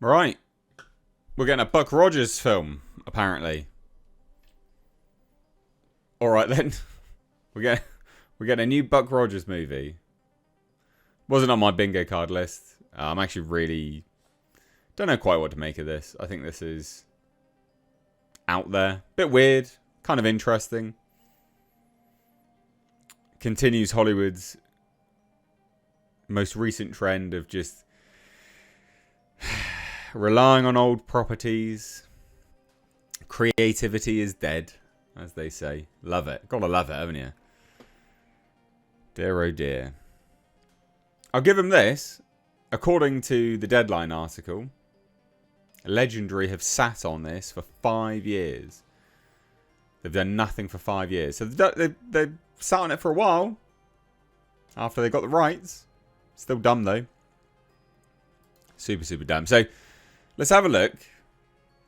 Right. We're getting a Buck Rogers film, apparently. Alright then. We're getting a new Buck Rogers movie. Wasn't on my bingo card list. I'm actually really... Don't know quite what to make of this. I think this is out there. Bit weird. Kind of interesting. Continues Hollywood's most recent trend of just relying on old properties. Creativity is dead, as they say. Love it. Gotta love it, haven't you? Dear oh dear. I'll give them this. According to the Deadline article, Legendary have sat on this for 5 years. They've done nothing for 5 years. So they've sat on it for a while. After they got the rights. Still dumb though. Super, super dumb. So, let's have a look.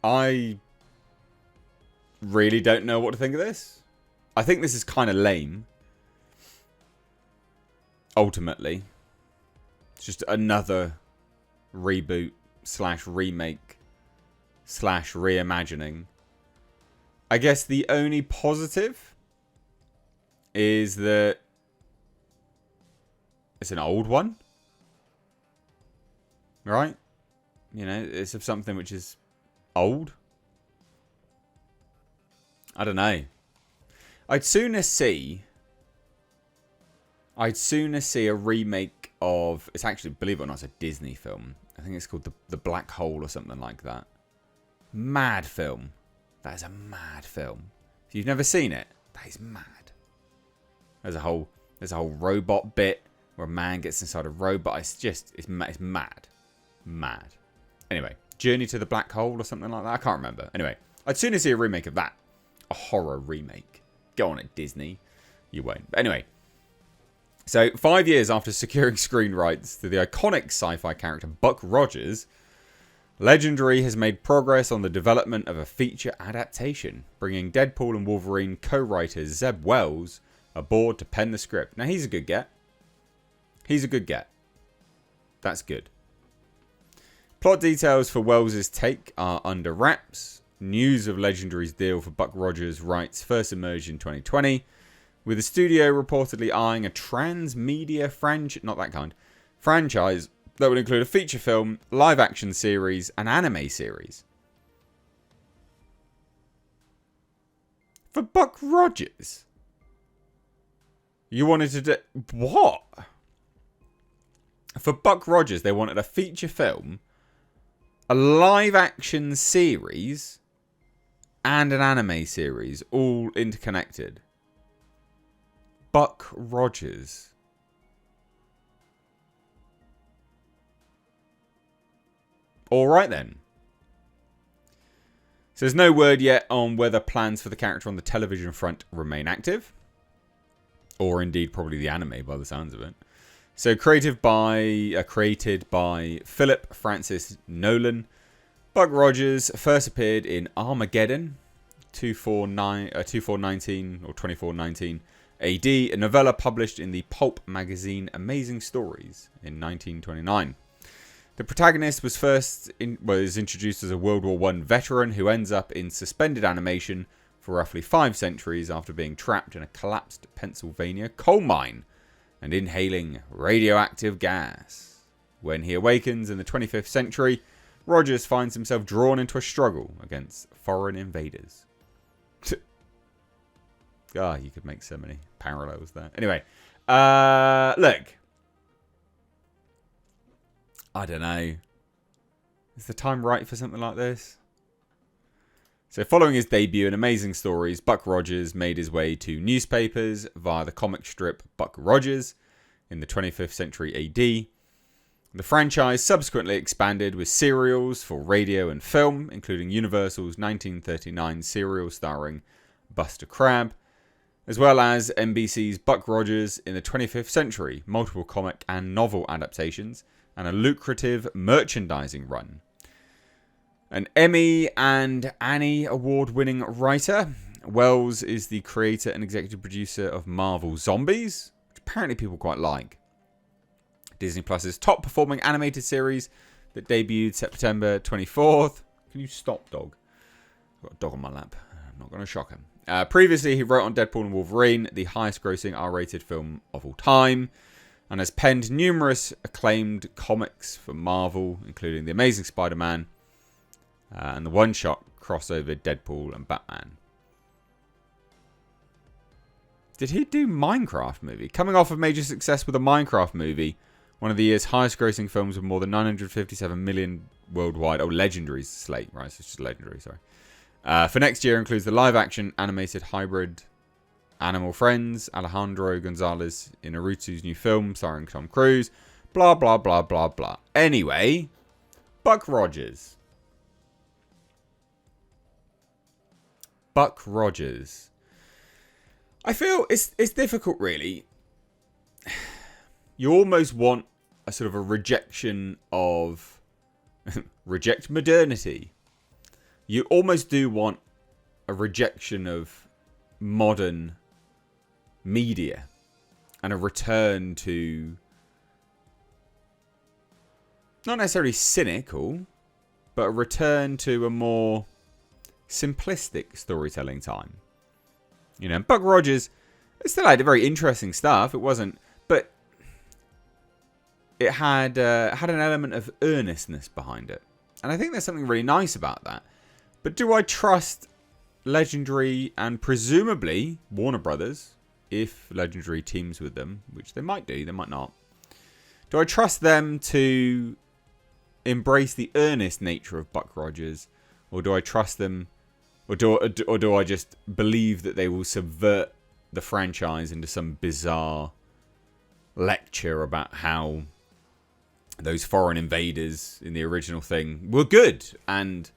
I really don't know what to think of this. I think this is kind of lame. Ultimately. It's just another reboot / remake / reimagining. I guess the only positive is that it's an old one. Right? You know, it's of something which is old. I don't know. I'd sooner see a remake of... It's actually, believe it or not, it's a Disney film. I think it's called The Black Hole or something like that. Mad film. That is a mad film. If you've never seen it, that is mad. There's a whole robot bit where a man gets inside a robot. It's mad. Mad. Anyway, Journey to the Black Hole or something like that. I can't remember. Anyway, I'd sooner see a remake of that. A horror remake. Go on it, Disney. You won't. But anyway. So, 5 years after securing screen rights to the iconic sci-fi character Buck Rogers, Legendary has made progress on the development of a feature adaptation, bringing Deadpool and Wolverine co-writer Zeb Wells aboard to pen the script. Now, he's a good get. That's good. Plot details for Wells' take are under wraps. News of Legendary's deal for Buck Rogers' rights first emerged in 2020, with the studio reportedly eyeing a transmedia franchise that would include a feature film, live-action series, and anime series. For Buck Rogers? You wanted to do... What? For Buck Rogers, they wanted a feature film, a live-action series, and an anime series, all interconnected. Buck Rogers. Alright then. So there's no word yet on whether plans for the character on the television front remain active. Or indeed probably the anime by the sounds of it. So created by Philip Francis Nolan. Buck Rogers first appeared in Armageddon 2419 AD, a novella published in the pulp magazine Amazing Stories in 1929. The protagonist was introduced as a World War I veteran who ends up in suspended animation for roughly 5 centuries after being trapped in a collapsed Pennsylvania coal mine and inhaling radioactive gas. When he awakens in the 25th century, Rogers finds himself drawn into a struggle against foreign invaders. God, you could make so many parallels there. Anyway, look. I don't know. Is the time right for something like this? So following his debut in Amazing Stories, Buck Rogers made his way to newspapers via the comic strip Buck Rogers in the 25th century AD. The franchise subsequently expanded with serials for radio and film, including Universal's 1939 serial starring Buster Crabbe, as well as NBC's Buck Rogers in the 25th century, multiple comic and novel adaptations, and a lucrative merchandising run. An Emmy and Annie award-winning writer, Wells is the creator and executive producer of Marvel Zombies, which apparently people quite like. Disney Plus's top-performing animated series, that debuted September 24th. Can you stop, dog? I've got a dog on my lap. I'm not going to shock him. Previously, he wrote on Deadpool and Wolverine, the highest-grossing R-rated film of all time, and has penned numerous acclaimed comics for Marvel, including The Amazing Spider-Man and the one-shot crossover Deadpool and Batman. Did he do Minecraft movie? Coming off of major success with a Minecraft movie, one of the year's highest-grossing films with more than 957 million worldwide. Oh, Legendary's slate, right? So it's just Legendary, sorry. For next year includes the live-action animated hybrid Animal Friends, Alejandro Gonzalez Inarritu's new film starring Tom Cruise, blah, blah, blah, blah, blah. Anyway, Buck Rogers. Buck Rogers. I feel it's difficult, really. You almost want a sort of a rejection of... reject modernity. You almost do want a rejection of modern media and a return to not necessarily cynical, but a return to a more simplistic storytelling time. You know, Buck Rogers, it still had very interesting stuff. It wasn't, but it had an element of earnestness behind it, and I think there's something really nice about that. But do I trust Legendary and presumably Warner Brothers, if Legendary teams with them, which they might do, they might not. Do I trust them to embrace the earnest nature of Buck Rogers, or do I trust them, or do I just believe that they will subvert the franchise into some bizarre lecture about how those foreign invaders in the original thing were good and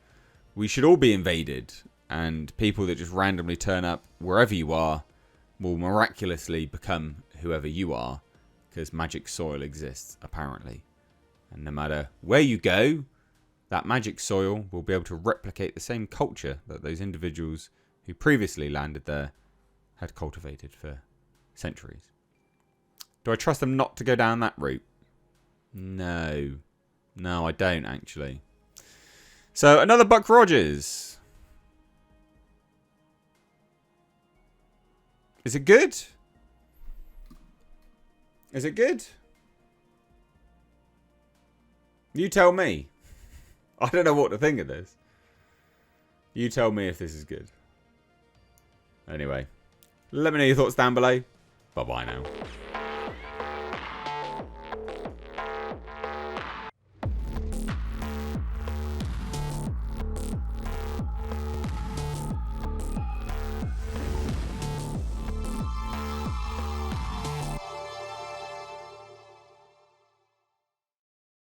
we should all be invaded, and people that just randomly turn up wherever you are will miraculously become whoever you are because magic soil exists, apparently. And no matter where you go, that magic soil will be able to replicate the same culture that those individuals who previously landed there had cultivated for centuries. Do I trust them not to go down that route? No. No, I don't, actually. So, another Buck Rogers. Is it good? Is it good? You tell me. I don't know what to think of this. You tell me if this is good. Anyway, let me know your thoughts down below. Bye-bye now.